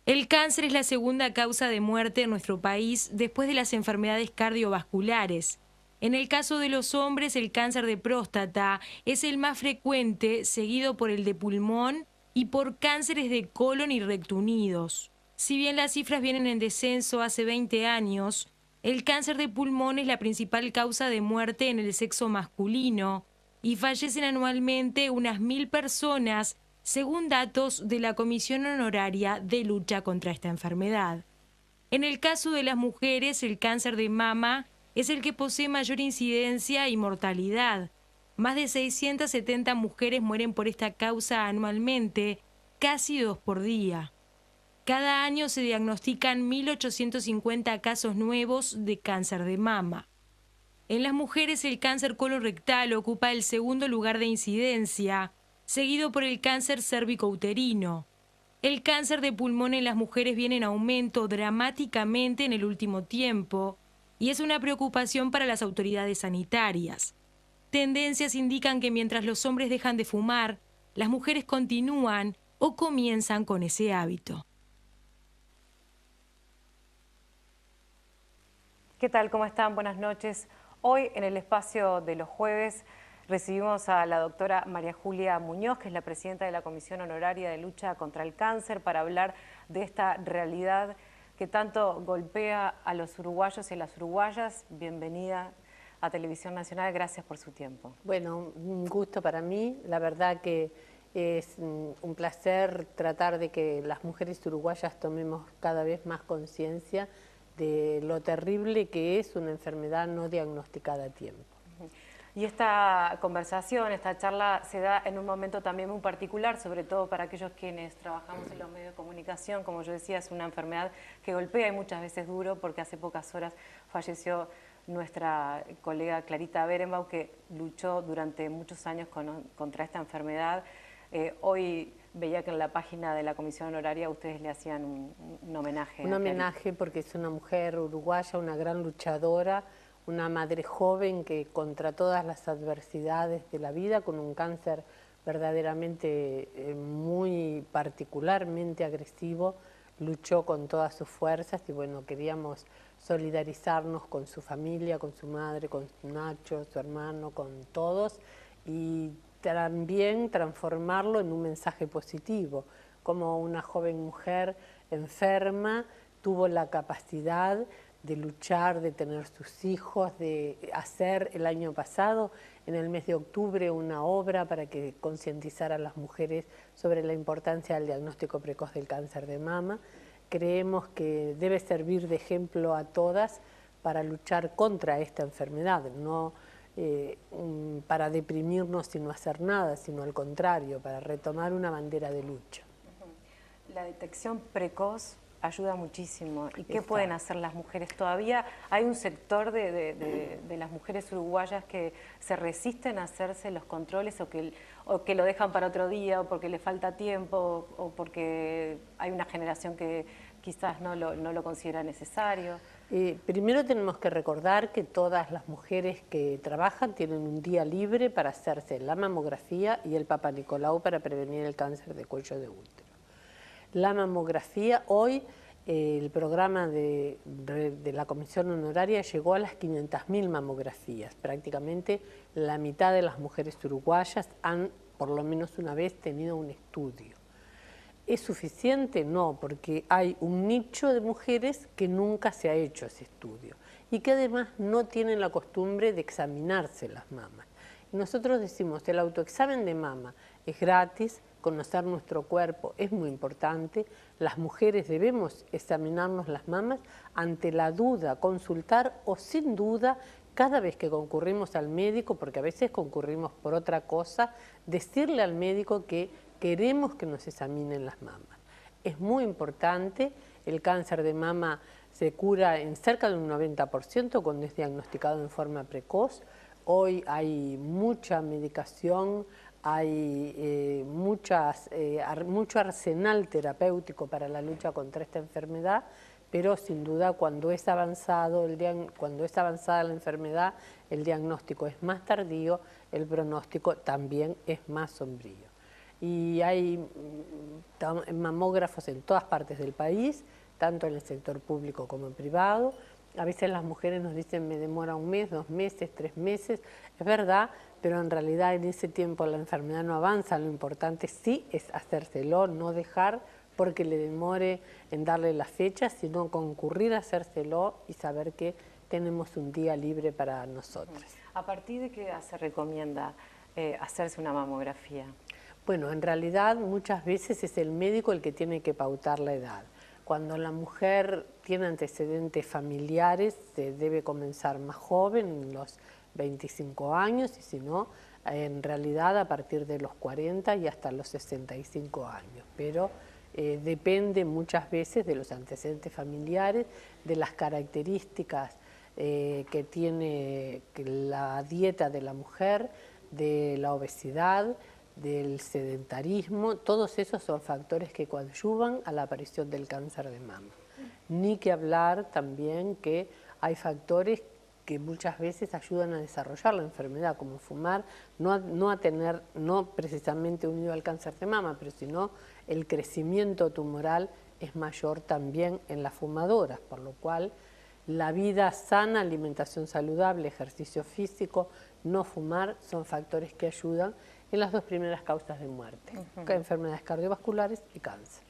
El cáncer es la segunda causa de muerte en nuestro país después de las enfermedades cardiovasculares. En el caso de los hombres, el cáncer de próstata es el más frecuente, seguido por el de pulmón y por cánceres de colon y recto unidos. Si bien las cifras vienen en descenso hace 20 años, el cáncer de pulmón es la principal causa de muerte en el sexo masculino y fallecen anualmente unas 1.000 personas, según datos de la Comisión Honoraria de Lucha contra esta enfermedad. En el caso de las mujeres, el cáncer de mama es el que posee mayor incidencia y mortalidad. Más de 670 mujeres mueren por esta causa anualmente, casi 2 por día. Cada año se diagnostican 1.850 casos nuevos de cáncer de mama. En las mujeres el cáncer colorectal ocupa el segundo lugar de incidencia, seguido por el cáncer cérvico-uterino. El cáncer de pulmón en las mujeres viene en aumento dramáticamente en el último tiempo y es una preocupación para las autoridades sanitarias. Tendencias indican que mientras los hombres dejan de fumar, las mujeres continúan o comienzan con ese hábito. ¿Qué tal? ¿Cómo están? Buenas noches. Hoy en el espacio de los jueves recibimos a la doctora María Julia Muñoz, que es la presidenta de la Comisión Honoraria de Lucha contra el Cáncer, para hablar de esta realidad que tanto golpea a los uruguayos y a las uruguayas. Bienvenida a Televisión Nacional, gracias por su tiempo. Bueno, un gusto para mí, la verdad que es un placer tratar de que las mujeres uruguayas tomemos cada vez más conciencia de lo terrible que es una enfermedad no diagnosticada a tiempo. Y esta conversación, esta charla se da en un momento también muy particular, sobre todo para aquellos quienes trabajamos en los medios de comunicación. Como yo decía, es una enfermedad que golpea y muchas veces duro, porque hace pocas horas falleció nuestra colega Clarita Berenbaum, que luchó durante muchos años contra esta enfermedad. Hoy veía que en la página de la Comisión Honoraria ustedes le hacían un homenaje. Un homenaje porque es una mujer uruguaya, una gran luchadora, una madre joven que contra todas las adversidades de la vida, con un cáncer verdaderamente muy particularmente agresivo, luchó con todas sus fuerzas y bueno, queríamos solidarizarnos con su familia, con su madre, con Nacho, su hermano, con todos y también transformarlo en un mensaje positivo, como una joven mujer enferma tuvo la capacidad de luchar, de tener sus hijos, de hacer el año pasado, en el mes de octubre, una obra para que concientizara a las mujeres sobre la importancia del diagnóstico precoz del cáncer de mama. Creemos que debe servir de ejemplo a todas para luchar contra esta enfermedad, no para deprimirnos y no hacer nada, sino al contrario, para retomar una bandera de lucha. La detección precoz ayuda muchísimo. ¿Y qué pueden hacer las mujeres? Todavía hay un sector de las mujeres uruguayas que se resisten a hacerse los controles o que lo dejan para otro día, o porque le falta tiempo, o porque hay una generación que quizás no lo considera necesario. Primero tenemos que recordar que todas las mujeres que trabajan tienen un día libre para hacerse la mamografía y el Papa Nicolau para prevenir el cáncer de cuello de útero. La mamografía, hoy el programa de la Comisión Honoraria llegó a las 500.000 mamografías. Prácticamente la mitad de las mujeres uruguayas han por lo menos una vez tenido un estudio. ¿Es suficiente? No, porque hay un nicho de mujeres que nunca se ha hecho ese estudio y que además no tienen la costumbre de examinarse las mamas. Y nosotros decimos, el autoexamen de mama es gratis, conocer nuestro cuerpo es muy importante, las mujeres debemos examinarnos las mamas ante la duda, consultar o sin duda cada vez que concurrimos al médico, porque a veces concurrimos por otra cosa, decirle al médico que queremos que nos examinen las mamas. Es muy importante, el cáncer de mama se cura en cerca de un 90% cuando es diagnosticado en forma precoz. Hoy hay mucha medicación, hay mucho arsenal terapéutico para la lucha contra esta enfermedad, pero sin duda cuando es avanzada la enfermedad, el diagnóstico es más tardío, el pronóstico también es más sombrío. Y hay mamógrafos en todas partes del país, tanto en el sector público como en privado. A veces las mujeres nos dicen, me demora 1 mes, 2 meses, 3 meses. Es verdad, pero en realidad en ese tiempo la enfermedad no avanza. Lo importante sí es hacérselo, no dejar porque le demore en darle la fecha, sino concurrir a hacérselo y saber que tenemos un día libre para nosotros. ¿A partir de qué edad se recomienda hacerse una mamografía? Bueno, en realidad muchas veces es el médico el que tiene que pautar la edad, Cuando la mujer tiene antecedentes familiares, se debe comenzar más joven, los 25 años, y si no, en realidad a partir de los 40 y hasta los 65 años. Pero depende muchas veces de los antecedentes familiares, de las características que tiene la dieta de la mujer, de la obesidad, del sedentarismo. Todos esos son factores que coadyuvan a la aparición del cáncer de mama. Ni que hablar también que hay factores que muchas veces ayudan a desarrollar la enfermedad, como fumar, no precisamente unido al cáncer de mama, pero sino el crecimiento tumoral es mayor también en las fumadoras, por lo cual la vida sana, alimentación saludable, ejercicio físico, no fumar, son factores que ayudan en las dos primeras causas de muerte, enfermedades cardiovasculares y cáncer.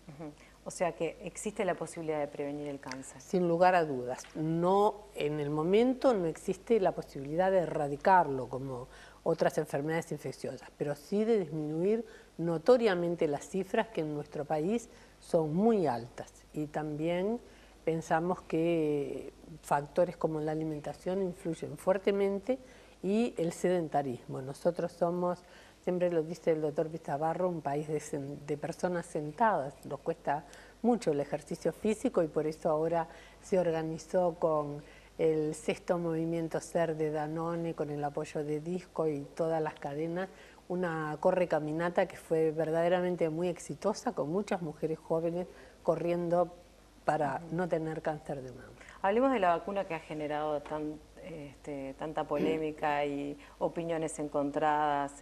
O sea que existe la posibilidad de prevenir el cáncer. Sin lugar a dudas. No, en el momento no existe la posibilidad de erradicarlo como otras enfermedades infecciosas, pero sí de disminuir notoriamente las cifras que en nuestro país son muy altas. Y también pensamos que factores como la alimentación influyen fuertemente y el sedentarismo. Nosotros somos, siempre lo dice el doctor Vistabarro, un país de personas sentadas. Nos cuesta mucho el ejercicio físico y por eso ahora se organizó con el 6º movimiento SER de Danone, con el apoyo de Disco y todas las cadenas, una corre-caminata que fue verdaderamente muy exitosa, con muchas mujeres jóvenes corriendo para no tener cáncer de mama. Hablemos de la vacuna que ha generado tanta polémica y opiniones encontradas.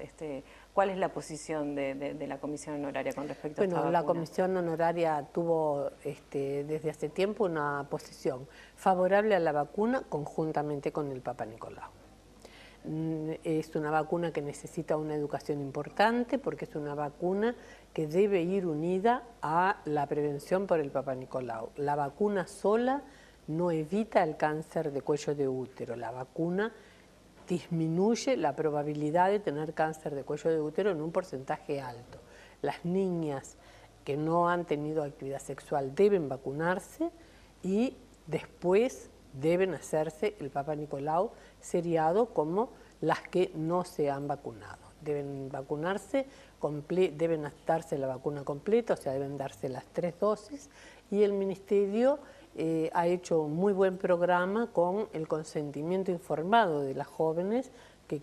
¿Cuál es la posición de la Comisión Honoraria con respecto a esta vacuna? La Comisión Honoraria tuvo desde hace tiempo una posición favorable a la vacuna conjuntamente con el Papa Nicolau. Es una vacuna que necesita una educación importante porque es una vacuna que debe ir unida a la prevención por el Papa Nicolau. La vacuna sola no evita el cáncer de cuello de útero. La vacuna disminuye la probabilidad de tener cáncer de cuello de útero en un porcentaje alto. Las niñas que no han tenido actividad sexual deben vacunarse y después deben hacerse el Papa Nicolau seriado como las que no se han vacunado. Deben vacunarse, deben darse la vacuna completa, o sea, deben darse las 3 dosis y el Ministerio ha hecho un muy buen programa con el consentimiento informado de las jóvenes que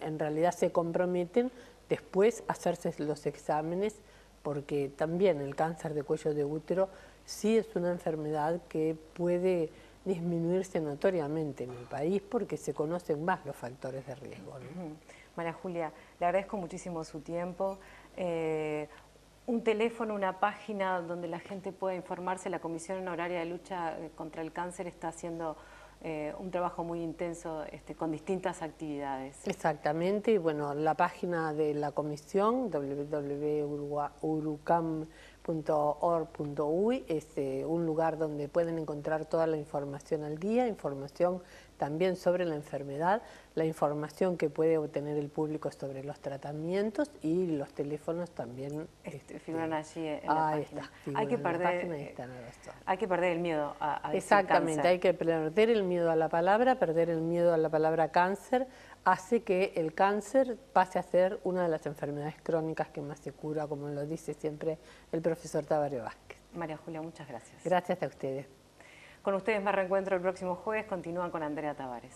en realidad se comprometen después a hacerse los exámenes porque también el cáncer de cuello de útero sí es una enfermedad que puede disminuirse notoriamente en el país porque se conocen más los factores de riesgo, ¿no? María Julia, le agradezco muchísimo su tiempo. Un teléfono, una página donde la gente pueda informarse. La Comisión Honoraria de Lucha contra el Cáncer está haciendo un trabajo muy intenso con distintas actividades. Exactamente, y bueno, la página de la comisión, www.urucam.org.uy, es un lugar donde pueden encontrar toda la información al día, información también sobre la enfermedad, la información que puede obtener el público sobre los tratamientos y los teléfonos también. Figuran allí en la página. Hay que perder el miedo a decir exactamente, cáncer. Hay que perder el miedo a la palabra, cáncer hace que el cáncer pase a ser una de las enfermedades crónicas que más se cura, como lo dice siempre el profesor Tabaré Vázquez. María Julia, muchas gracias. Gracias a ustedes. Con ustedes más reencuentro el próximo jueves. Continúan con Andrea Tavares.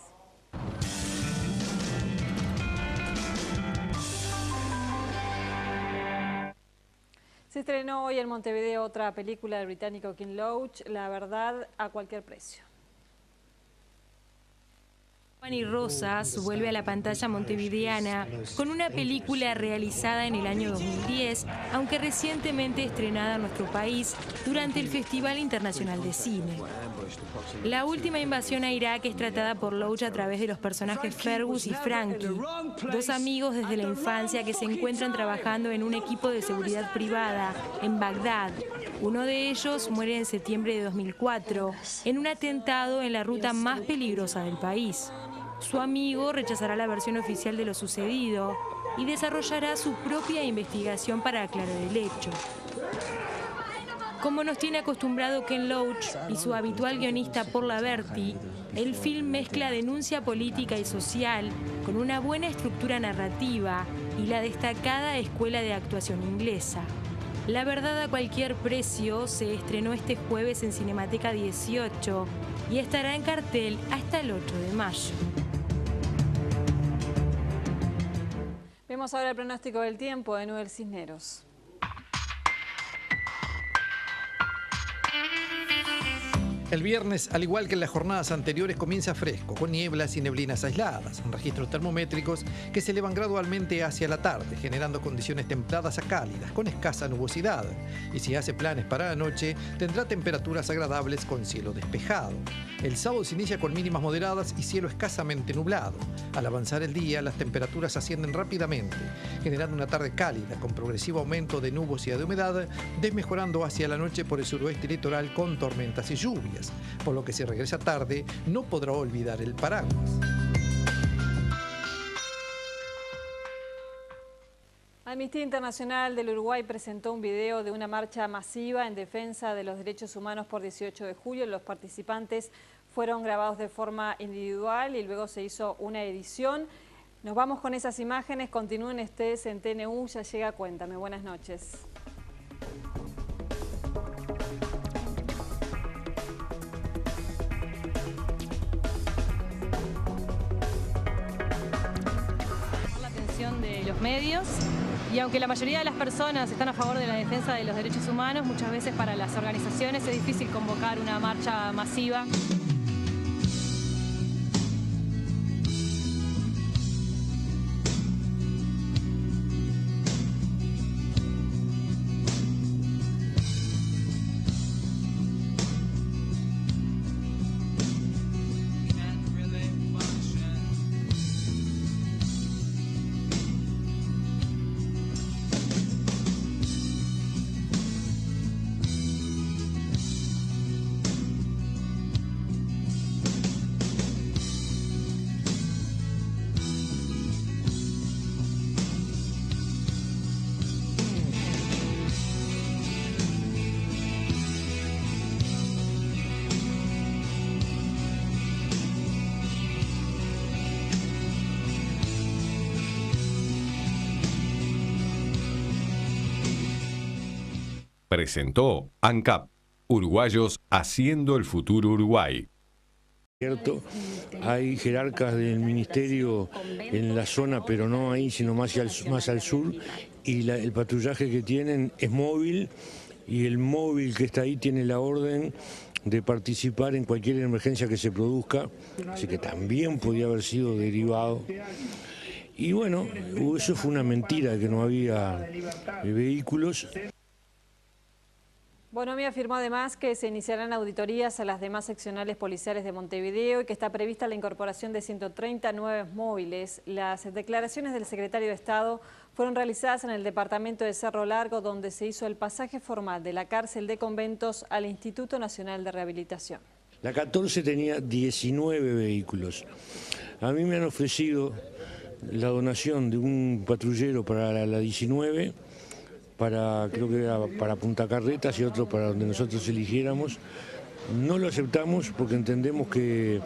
Se estrenó hoy en Montevideo otra película del británico Ken Loach, La verdad a cualquier precio. Giovanni Rosas vuelve a la pantalla montevideana con una película realizada en el año 2010, aunque recientemente estrenada en nuestro país durante el Festival Internacional de Cine. La última invasión a Irak es tratada por Loach a través de los personajes Fergus y Frankie, dos amigos desde la infancia que se encuentran trabajando en un equipo de seguridad privada en Bagdad. Uno de ellos muere en septiembre de 2004 en un atentado en la ruta más peligrosa del país. Su amigo rechazará la versión oficial de lo sucedido y desarrollará su propia investigación para aclarar el hecho. Como nos tiene acostumbrado Ken Loach y su habitual guionista Paul Laverty, el film mezcla denuncia política y social con una buena estructura narrativa y la destacada escuela de actuación inglesa. La verdad a cualquier precio se estrenó este jueves en Cinemateca 18 y estará en cartel hasta el 8 de mayo. Vemos ahora el pronóstico del tiempo de Nubel Cisneros. El viernes, al igual que en las jornadas anteriores, comienza fresco, con nieblas y neblinas aisladas, registros termométricos que se elevan gradualmente hacia la tarde, generando condiciones templadas a cálidas, con escasa nubosidad. Y si hace planes para la noche, tendrá temperaturas agradables con cielo despejado. El sábado se inicia con mínimas moderadas y cielo escasamente nublado. Al avanzar el día, las temperaturas ascienden rápidamente, generando una tarde cálida, con progresivo aumento de nubosidad y de humedad, desmejorando hacia la noche por el suroeste litoral con tormentas y lluvias, por lo que si regresa tarde no podrá olvidar el paraguas. Amnistía Internacional del Uruguay presentó un video de una marcha masiva en defensa de los derechos humanos por 18 de julio. Los participantes fueron grabados de forma individual y luego se hizo una edición. Nos vamos con esas imágenes. Continúen ustedes en TNU, ya llega Cuéntame. Buenas noches. La atención de los medios. Y aunque la mayoría de las personas están a favor de la defensa de los derechos humanos, muchas veces para las organizaciones es difícil convocar una marcha masiva. Presentó ANCAP, Uruguayos haciendo el futuro Uruguay. Hay jerarcas del ministerio en la zona, pero no ahí, sino más al sur, y el patrullaje que tienen es móvil, y el móvil que está ahí tiene la orden de participar en cualquier emergencia que se produzca, así que también podía haber sido derivado. Y bueno, eso fue una mentira, que no había vehículos. Bonomi afirmó además que se iniciarán auditorías a las demás seccionales policiales de Montevideo y que está prevista la incorporación de 130 nuevos móviles. Las declaraciones del secretario de Estado fueron realizadas en el departamento de Cerro Largo, donde se hizo el pasaje formal de la cárcel de Conventos al Instituto Nacional de Rehabilitación. La 14 tenía 19 vehículos. A mí me han ofrecido la donación de un patrullero para la 19, creo que era para Punta Carretas y otro para donde nosotros eligiéramos. No lo aceptamos porque entendemos que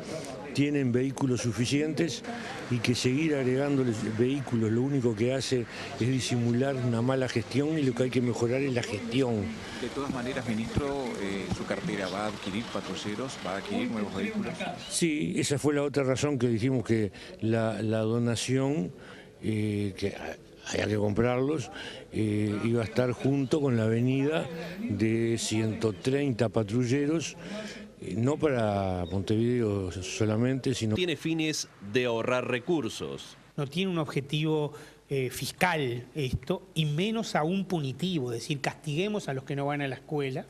tienen vehículos suficientes y que seguir agregándoles vehículos lo único que hace es disimular una mala gestión, y lo que hay que mejorar es la gestión. De todas maneras, ministro, ¿su cartera va a adquirir patrulleros, va a adquirir nuevos vehículos? Sí, esa fue la otra razón que dijimos que la donación, que había que comprarlos, iba a estar junto con la venida de 130 patrulleros, no para Montevideo solamente, sino... Tiene fines de ahorrar recursos. No tiene un objetivo fiscal esto, y menos aún punitivo, es decir, castiguemos a los que no van a la escuela,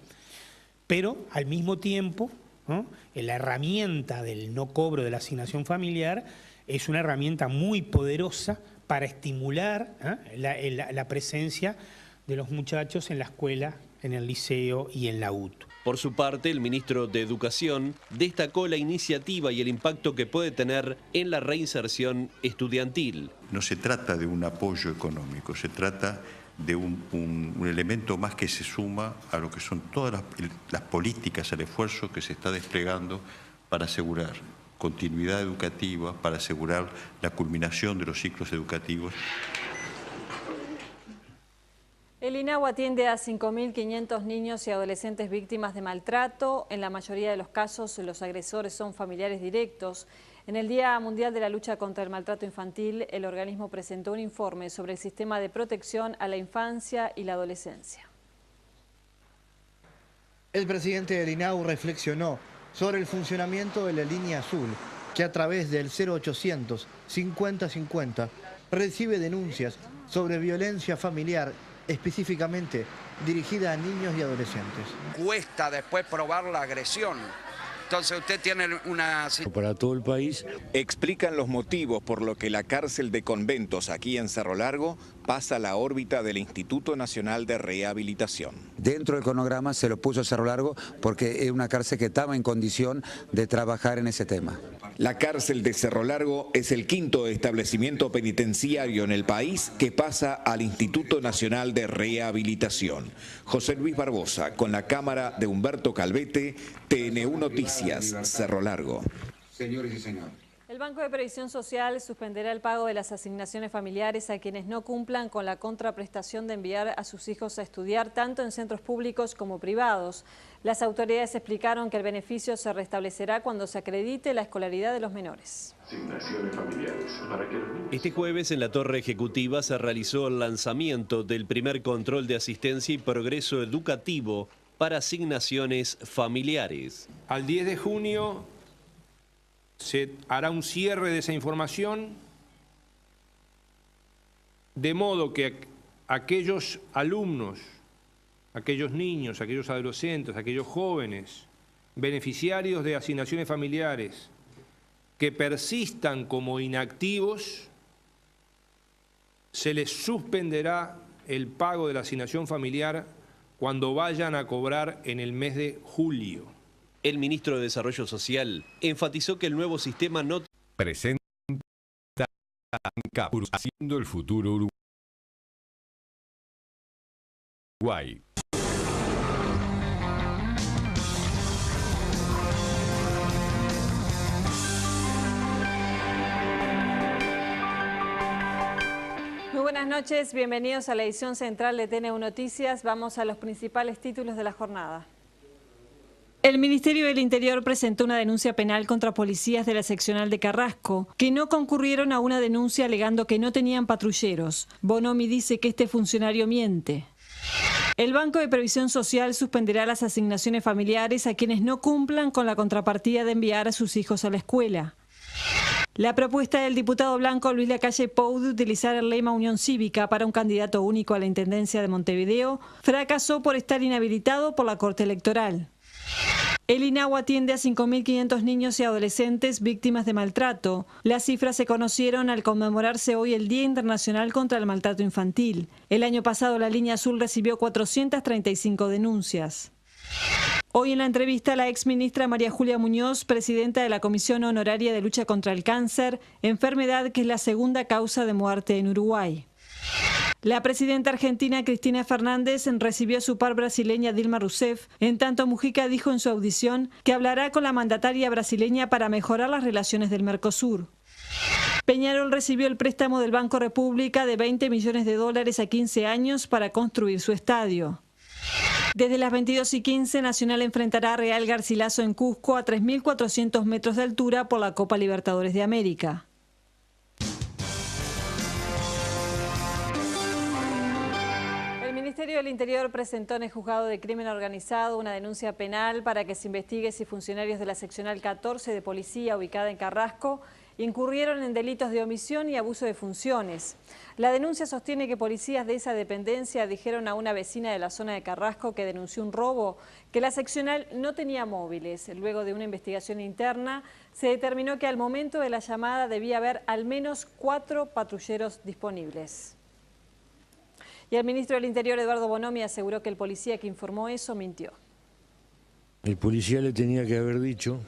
pero al mismo tiempo, ¿no?, la herramienta del no cobro de la asignación familiar es una herramienta muy poderosa para estimular la presencia de los muchachos en la escuela, en el liceo y en la UTU. Por su parte, el ministro de Educación destacó la iniciativa y el impacto que puede tener en la reinserción estudiantil. No se trata de un apoyo económico, se trata de un elemento más que se suma a lo que son todas las políticas, al esfuerzo que se está desplegando para asegurar continuidad educativa, para asegurar la culminación de los ciclos educativos. El INAU atiende a 5.500 niños y adolescentes víctimas de maltrato. En la mayoría de los casos, los agresores son familiares directos. En el Día Mundial de la Lucha contra el Maltrato Infantil, el organismo presentó un informe sobre el sistema de protección a la infancia y la adolescencia. El presidente del INAU reflexionó sobre el funcionamiento de la línea azul, que a través del 0800 5050 recibe denuncias sobre violencia familiar, específicamente dirigida a niños y adolescentes. Cuesta después probar la agresión. Entonces usted tiene una... Para todo el país. Explican los motivos por los que la cárcel de conventos aquí en Cerro Largo pasa a la órbita del Instituto Nacional de Rehabilitación. Dentro del cronograma se lo puso Cerro Largo porque es una cárcel que estaba en condición de trabajar en ese tema. La cárcel de Cerro Largo es el quinto establecimiento penitenciario en el país que pasa al Instituto Nacional de Rehabilitación. José Luis Barbosa, con la cámara de Humberto Calvete, TN1 Noticias, Cerro Largo. Señores y señores. El Banco de Previsión Social suspenderá el pago de las asignaciones familiares a quienes no cumplan con la contraprestación de enviar a sus hijos a estudiar tanto en centros públicos como privados. Las autoridades explicaron que el beneficio se restablecerá cuando se acredite la escolaridad de los menores. Asignaciones familiares para que los niños... Este jueves en la Torre Ejecutiva se realizó el lanzamiento del primer control de asistencia y progreso educativo para asignaciones familiares. Al 10 de junio se hará un cierre de esa información, de modo que aquellos alumnos, aquellos niños, aquellos adolescentes, aquellos jóvenes, beneficiarios de asignaciones familiares, que persistan como inactivos, se les suspenderá el pago de la asignación familiar cuando vayan a cobrar en el mes de julio. El ministro de Desarrollo Social enfatizó que el nuevo sistema no presenta ANCAP haciendo el futuro Uruguay. Muy buenas noches, bienvenidos a la edición central de TN1 Noticias. Vamos a los principales títulos de la jornada. El Ministerio del Interior presentó una denuncia penal contra policías de la seccional de Carrasco, que no concurrieron a una denuncia alegando que no tenían patrulleros. Bonomi dice que este funcionario miente. El Banco de Previsión Social suspenderá las asignaciones familiares a quienes no cumplan con la contrapartida de enviar a sus hijos a la escuela. La propuesta del diputado blanco Luis Lacalle Pou de utilizar el lema Unión Cívica para un candidato único a la Intendencia de Montevideo fracasó por estar inhabilitado por la Corte Electoral. El INAU atiende a 5.500 niños y adolescentes víctimas de maltrato. Las cifras se conocieron al conmemorarse hoy el Día Internacional contra el Maltrato Infantil. El año pasado la línea azul recibió 435 denuncias. Hoy en la entrevista la exministra María Julia Muñoz, presidenta de la Comisión Honoraria de Lucha contra el Cáncer, enfermedad que es la segunda causa de muerte en Uruguay. La presidenta argentina Cristina Fernández recibió a su par brasileña Dilma Rousseff, en tanto Mujica dijo en su audición que hablará con la mandataria brasileña para mejorar las relaciones del Mercosur. Peñarol recibió el préstamo del Banco República de $20 millones a 15 años para construir su estadio. Desde las 22:15, Nacional enfrentará a Real Garcilaso en Cusco a 3.400 metros de altura por la Copa Libertadores de América. El Ministerio del Interior presentó en el Juzgado de Crimen Organizado una denuncia penal para que se investigue si funcionarios de la seccional 14 de policía ubicada en Carrasco incurrieron en delitos de omisión y abuso de funciones. La denuncia sostiene que policías de esa dependencia dijeron a una vecina de la zona de Carrasco que denunció un robo que la seccional no tenía móviles. Luego de una investigación interna se determinó que al momento de la llamada debía haber al menos 4 patrulleros disponibles. Y el ministro del Interior, Eduardo Bonomi, aseguró que el policía que informó eso mintió. el policía le tenía que haber dicho,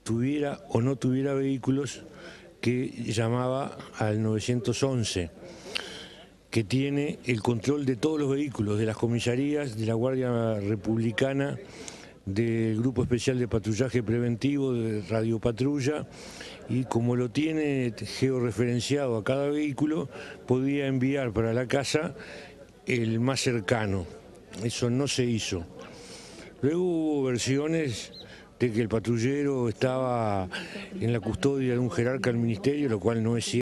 tuviera o no tuviera vehículos, que llamaba al 911, que tiene el control de todos los vehículos, de las comisarías, de la Guardia Republicana, del Grupo Especial de Patrullaje Preventivo, de Radio Patrulla, y como lo tiene georreferenciado a cada vehículo, podía enviar para la casa el más cercano. Eso no se hizo. Luego hubo versiones de que el patrullero estaba en la custodia de un jerarca del ministerio, lo cual no es cierto.